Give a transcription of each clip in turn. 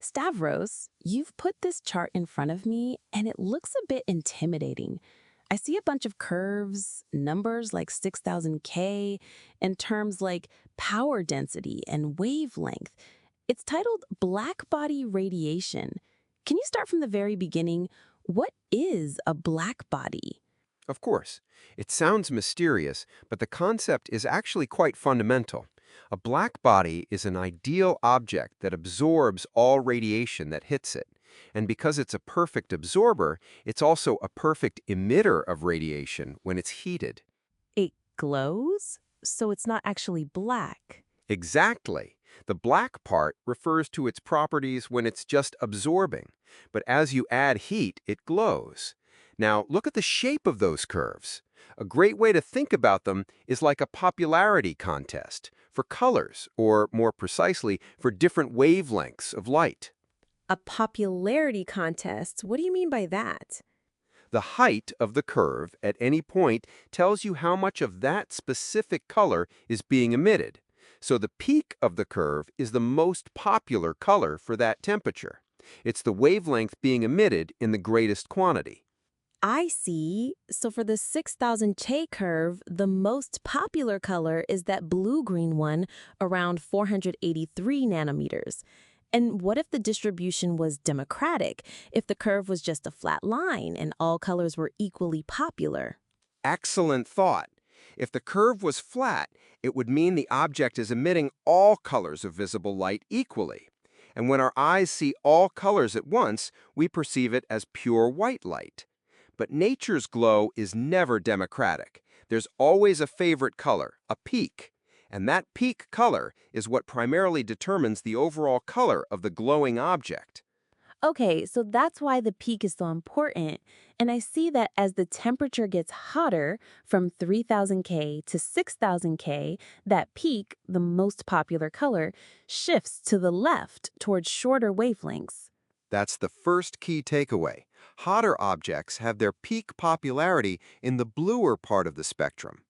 Stavros, you've put this chart in front of me and it looks a bit intimidating. I see a bunch of curves, numbers like 6000 K, and terms like power density and wavelength. It's titled Blackbody radiation. Can you start from the very beginning? What is a blackbody? Of course. It sounds mysterious, but the concept is actually quite fundamental. A black body is an ideal object that absorbs all radiation that hits it. And because it's a perfect absorber, it's also a perfect emitter of radiation when it's heated. It glows, so it's not actually black. Exactly. The black part refers to its properties when it's just absorbing, but as you add heat, it glows. Now, look at the shape of those curves. A great way to think about them is like a popularity contest for colors, or more precisely, for different wavelengths of light. A popularity contest? What do you mean by that? The height of the curve at any point tells you how much of that specific color is being emitted. So the peak of the curve is the most popular color for that temperature. It's the wavelength being emitted in the greatest quantity. I see. So for the 6000 Che curve, the most popular color is that blue-green one around 483 nanometers. And what if the distribution was democratic, if the curve was just a flat line and all colors were equally popular? Excellent thought. If the curve was flat, it would mean the object is emitting all colors of visible light equally. And when our eyes see all colors at once, we perceive it as pure white light. But nature's glow is never democratic. There's always a favorite color, a peak. And that peak color is what primarily determines the overall color of the glowing object. Okay, so that's why the peak is so important. And I see that as the temperature gets hotter from 3000 K to 6000 K, that peak, the most popular color, shifts to the left towards shorter wavelengths. That's the first key takeaway. Hotter objects have their peak popularity in the bluer part of the spectrum.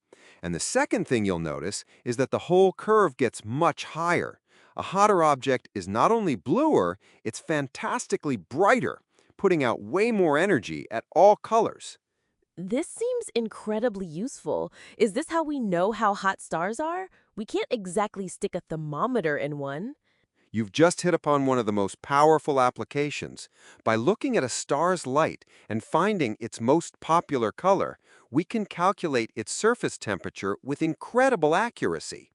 And the second thing you'll notice is that the whole curve gets much higher. A hotter object is not only bluer, it's fantastically brighter, putting out way more energy at all colors. This seems incredibly useful. Is this how we know how hot stars are? We can't exactly stick a thermometer in one. You've just hit upon one of the most powerful applications. By looking at a star's light and finding its most popular color, we can calculate its surface temperature with incredible accuracy.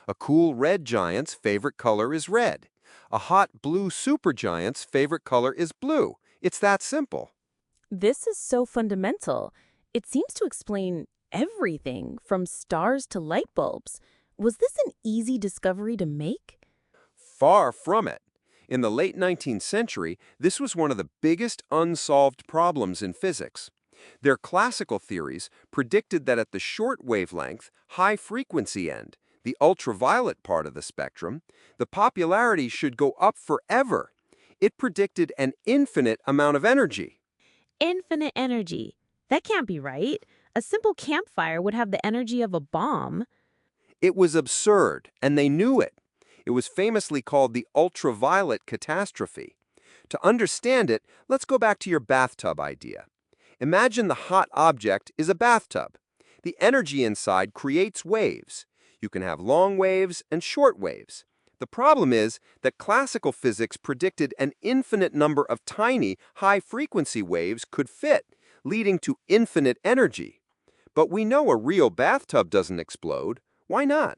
A cool red giant's favorite color is red. A hot blue supergiant's favorite color is blue. It's that simple. This is so fundamental. It seems to explain everything from stars to light bulbs. Was this an easy discovery to make? Far from it. In the late 19th century, this was one of the biggest unsolved problems in physics. Their classical theories predicted that at the short wavelength, high-frequency end, the ultraviolet part of the spectrum, the popularity should go up forever. It predicted an infinite amount of energy. Infinite energy. That can't be right. A simple campfire would have the energy of a bomb. It was absurd, and they knew it. It was famously called the ultraviolet catastrophe. To understand it, let's go back to your bathtub idea. Imagine the hot object is a bathtub. The energy inside creates waves. You can have long waves and short waves. The problem is that classical physics predicted an infinite number of tiny, high-frequency waves could fit, leading to infinite energy. But we know a real bathtub doesn't explode. Why not?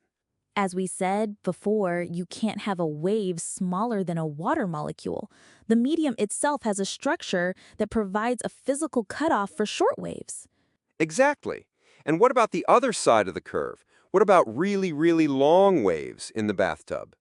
As we said before, you can't have a wave smaller than a water molecule. The medium itself has a structure that provides a physical cutoff for short waves. Exactly. And what about the other side of the curve? What about really, really long waves in the bathtub?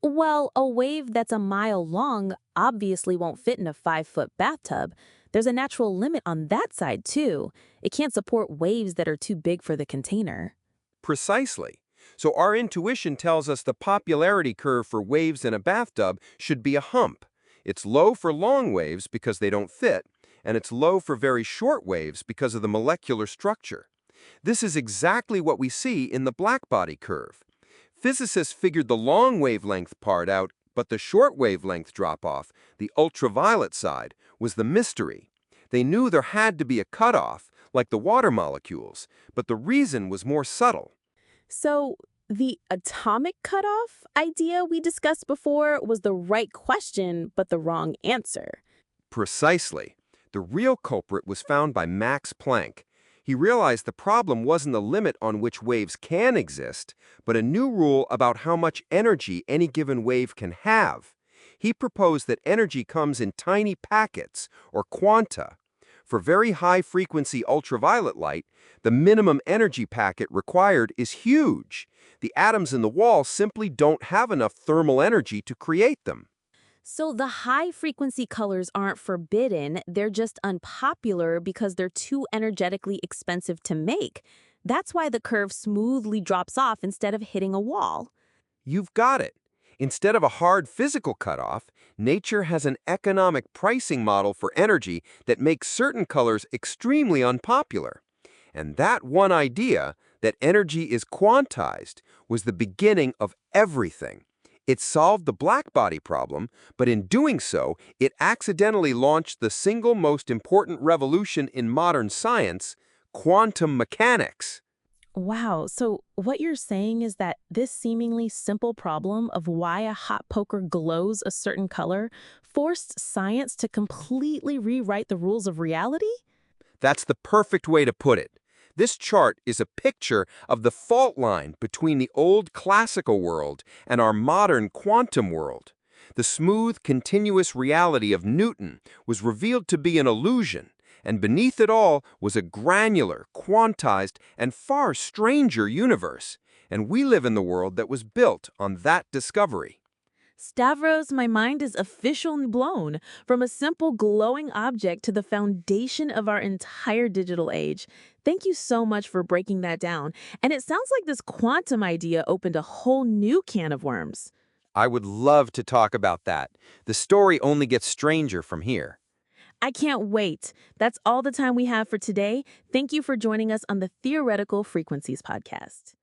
Well, a wave that's a mile long obviously won't fit in a 5-foot bathtub. There's a natural limit on that side, too. It can't support waves that are too big for the container. Precisely. So our intuition tells us the popularity curve for waves in a bathtub should be a hump. It's low for long waves because they don't fit, and it's low for very short waves because of the molecular structure. This is exactly what we see in the blackbody curve. Physicists figured the long wavelength part out But the short wavelength drop-off, the ultraviolet side, was the mystery. They knew there had to be a cutoff, like the water molecules, but the reason was more subtle. So, the atomic cutoff idea we discussed before was the right question, but the wrong answer. Precisely. The real culprit was found by Max Planck. He realized the problem wasn't the limit on which waves can exist, but a new rule about how much energy any given wave can have. He proposed that energy comes in tiny packets, or quanta. For very high-frequency ultraviolet light, the minimum energy packet required is huge. The atoms in the wall simply don't have enough thermal energy to create them. So the high-frequency colors aren't forbidden, they're just unpopular because they're too energetically expensive to make. That's why the curve smoothly drops off instead of hitting a wall. You've got it. Instead of a hard physical cutoff, nature has an economic pricing model for energy that makes certain colors extremely unpopular. And that one idea, that energy is quantized, was the beginning of everything. It solved the Blackbody problem, but in doing so, it accidentally launched the single most important revolution in modern science, quantum mechanics. Wow, so what you're saying is that this seemingly simple problem of why a hot poker glows a certain color forced science to completely rewrite the rules of reality? That's the perfect way to put it. This chart is a picture of the fault line between the old classical world and our modern quantum world. The smooth, continuous reality of Newton was revealed to be an illusion, and beneath it all was a granular, quantized, and far stranger universe. And we live in the world that was built on that discovery. Stavros, my mind is officially blown from a simple glowing object to the foundation of our entire digital age. Thank you so much for breaking that down. And it sounds like this quantum idea opened a whole new can of worms. I would love to talk about that. The story only gets stranger from here. I can't wait. That's all the time we have for today. Thank you for joining us on the Theoretical Frequencies podcast.